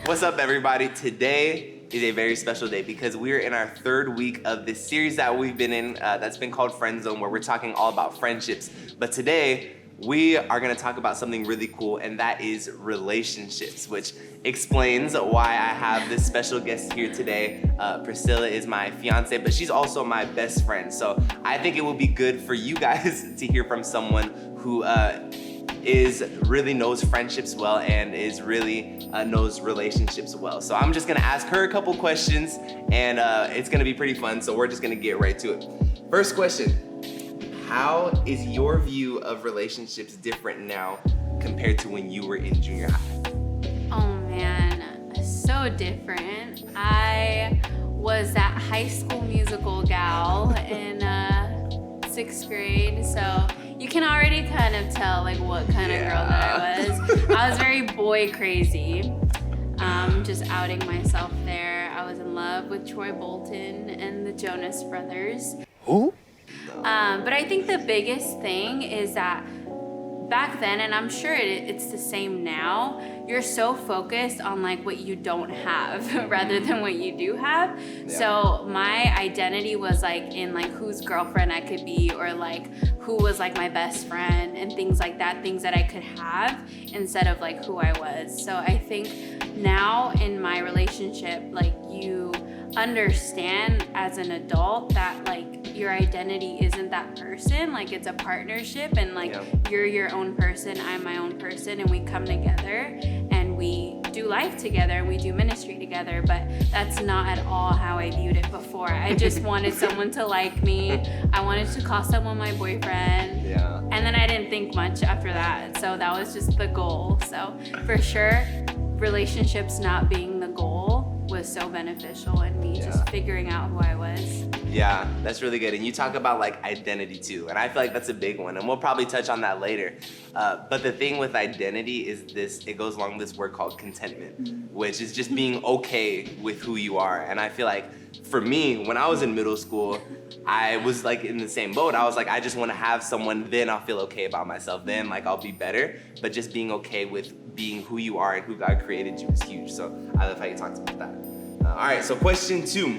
What's up, everybody? Today is a very special day because we're in our third week of this series that we've been in that's been called Friendzone, where we're talking all about friendships. But today, we are going to talk about something really cool, and that is relationships, which explains why I have this special guest here today. Priscilla is my fiance, but she's also my best friend. So I think it will be good for you guys to hear from someone who really knows friendships well and is really knows relationships well. So I'm just going to ask her a couple questions, and it's going to be pretty fun. So we're just going to get right to it. First question. How is your view of relationships different now compared to when you were in junior high? Oh man, so different. I was that High School Musical gal in 6th grade, so you can already kind of tell like what kind of girl that I was. I was very boy crazy. Just outing myself there. I was in love with Troy Bolton and the Jonas Brothers. Who? But I think the biggest thing is that back then, and I'm sure it's the same now, you're so focused on like what you don't have rather than what you do have. Yeah. So my identity was like in like whose girlfriend I could be, or like who was like my best friend and things like that, things that I could have instead of like who I was. So I think now in my relationship, like you understand as an adult that like your identity isn't that person, like it's a partnership, and like you're your own person, I'm my own person, and we come together and we do life together and we do ministry together. But that's not at all how I viewed it before. I just wanted someone to like me. I wanted to call someone my boyfriend. Yeah. And then I didn't think much after that. So that was just the goal. So for sure, relationships not being the goal was so beneficial in me just figuring out who I was. Yeah, that's really good. And you talk about like identity too, and I feel like that's a big one, and we'll probably touch on that later. But the thing with identity is it goes along with this word called contentment, which is just being okay with who you are. And I feel like for me, when I was in middle school, I was like in the same boat. I was like, I just want to have someone, then I'll feel okay about myself, then like I'll be better. But just being okay with being who you are and who God created you is huge. So I love how you talked about that. All right, so question 2.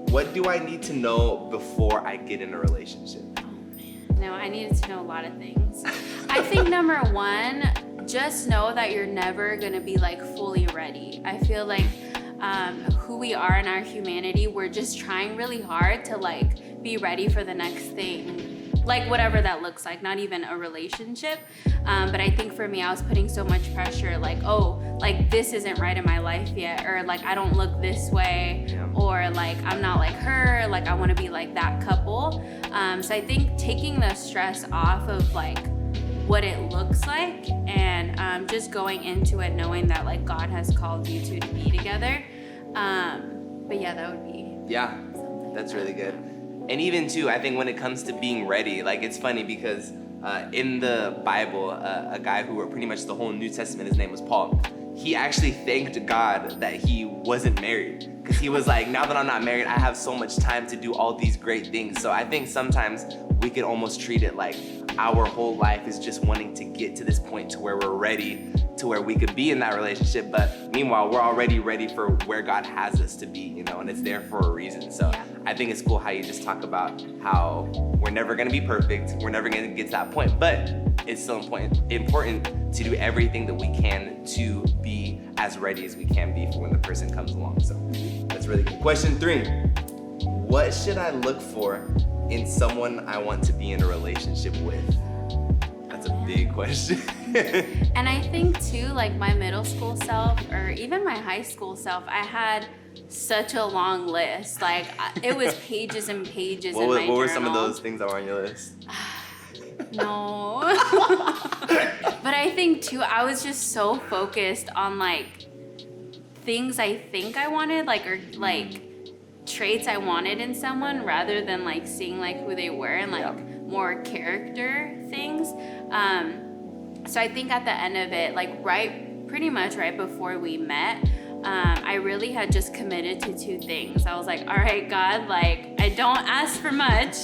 What do I need to know before I get in a relationship? Oh man, no, I needed to know a lot of things. I think number 1, just know that you're never gonna be like fully ready. I feel like who we are in our humanity, we're just trying really hard to like be ready for the next thing, like whatever that looks like, not even a relationship. But I think for me, I was putting so much pressure, like, oh, like this isn't right in my life yet, or like I don't look this way, or like I'm not like her, like I want to be like that couple. So I think taking the stress off of like what it looks like, and just going into it knowing that like God has called you two to be together. But yeah, that would be that's really good. And even too, I think when it comes to being ready, like it's funny because in the Bible, a guy who wrote pretty much the whole New Testament, his name was Paul. He actually thanked God that he wasn't married, because he was like, now that I'm not married, I have so much time to do all these great things. So I think sometimes we could almost treat it like our whole life is just wanting to get to this point to where we're ready, to where we could be in that relationship. But meanwhile, we're already ready for where God has us to be, you know, and it's there for a reason. So I think it's cool how you just talk about how we're never going to be perfect. We're never going to get to that point, but it's still important to do everything that we can to be as ready as we can be for when the person comes along. So that's really good. Question 3, what should I look for in someone I want to be in a relationship with? That's a big question. And I think too, like my middle school self, or even my high school self, I had such a long list. Like it was pages and pages in my journal. What were some of those things that were on your list? No. But I think too, I was just so focused on like things I think I wanted, like, or like traits I wanted in someone, rather than like seeing like who they were and like more character things. So I think at the end of it, like pretty much right before we met, I really had just committed to 2 things. I was like, all right, God, like I don't ask for much.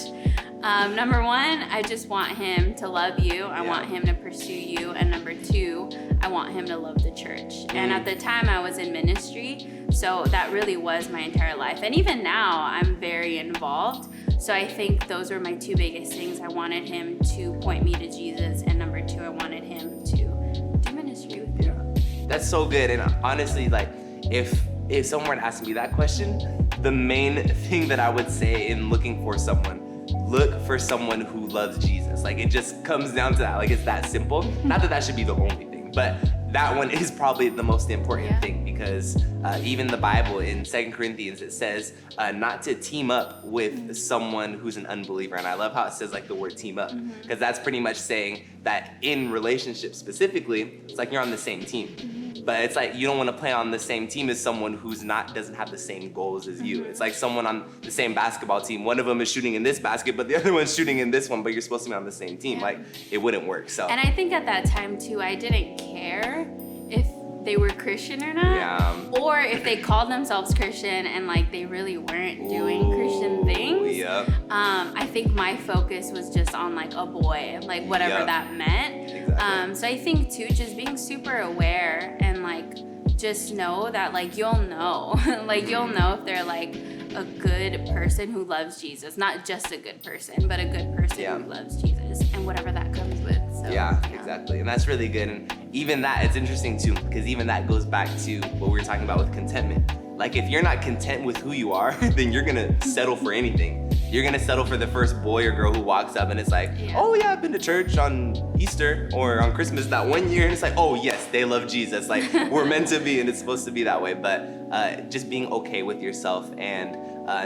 Number 1, I just want him to love you. I want him to pursue you. And number 2, I want him to love the church. And at the time I was in ministry, so that really was my entire life. And even now I'm very involved. So I think those were my two biggest things. I wanted him to point me to Jesus, and number two, I wanted him to do ministry with me. Yeah, that's so good. And honestly, like if someone were to ask me that question, the main thing that I would say in looking for someone, look for someone who loves Jesus. Like it just comes down to that. Like it's that simple. Not that that should be the only thing, but that one is probably the most important thing, because even the Bible in 2 Corinthians, it says not to team up with someone who's an unbeliever. And I love how it says like the word team up, because that's pretty much saying that in relationships specifically, it's like you're on the same team. But it's like you don't want to play on the same team as someone who's doesn't have the same goals as you. It's like someone on the same basketball team. One of them is shooting in this basket, but the other one's shooting in this one, but you're supposed to be on the same team. Like it wouldn't work. So. And I think at that time too, I didn't care if they were Christian or not, or if they called themselves Christian and like they really weren't doing Christian things. Yep. I think my focus was just on like a boy, like whatever that meant. Exactly. So I think too, just being super aware and like just know that like you'll know, like you'll know if they're like a good person who loves Jesus, not just a good person, but a good person who loves Jesus, and whatever that comes with. So, exactly. And that's really good. And even that, it's interesting too, because even that goes back to what we were talking about with contentment. Like if you're not content with who you are, then you're gonna settle for anything. You're gonna settle for the first boy or girl who walks up and it's like, oh yeah, I've been to church on Easter or on Christmas that one year. And it's like, oh yes, they love Jesus. Like we're meant to be, and it's supposed to be that way. But just being okay with yourself and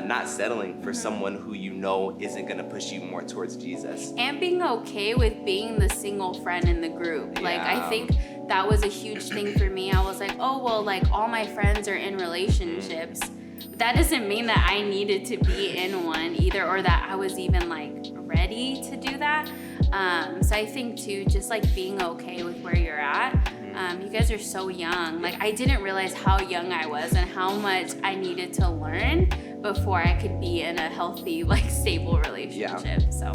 not settling for someone who you know isn't gonna push you more towards Jesus. And being okay with being the single friend in the group. Like I think that was a huge thing for me. I was like, oh well, like all my friends are in relationships. That doesn't mean that I needed to be in one either, or that I was even like ready to do that. So I think too, just like being okay with where you're at. You guys are so young. Like I didn't realize how young I was and how much I needed to learn before I could be in a healthy, like stable relationship. So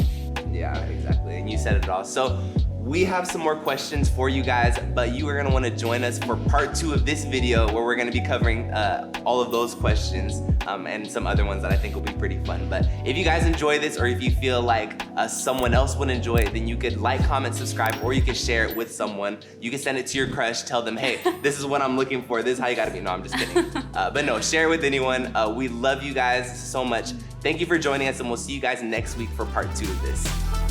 yeah, exactly. And you said it all. So we have some more questions for you guys, but you are gonna wanna join us for part 2 of this video, where we're gonna be covering all of those questions and some other ones that I think will be pretty fun. But if you guys enjoy this, or if you feel like someone else would enjoy it, then you could like, comment, subscribe, or you could share it with someone. You can send it to your crush, tell them, hey, this is what I'm looking for, this is how you gotta be. No, I'm just kidding. But no, share it with anyone. We love you guys so much. Thank you for joining us, and we'll see you guys next week for part 2 of this.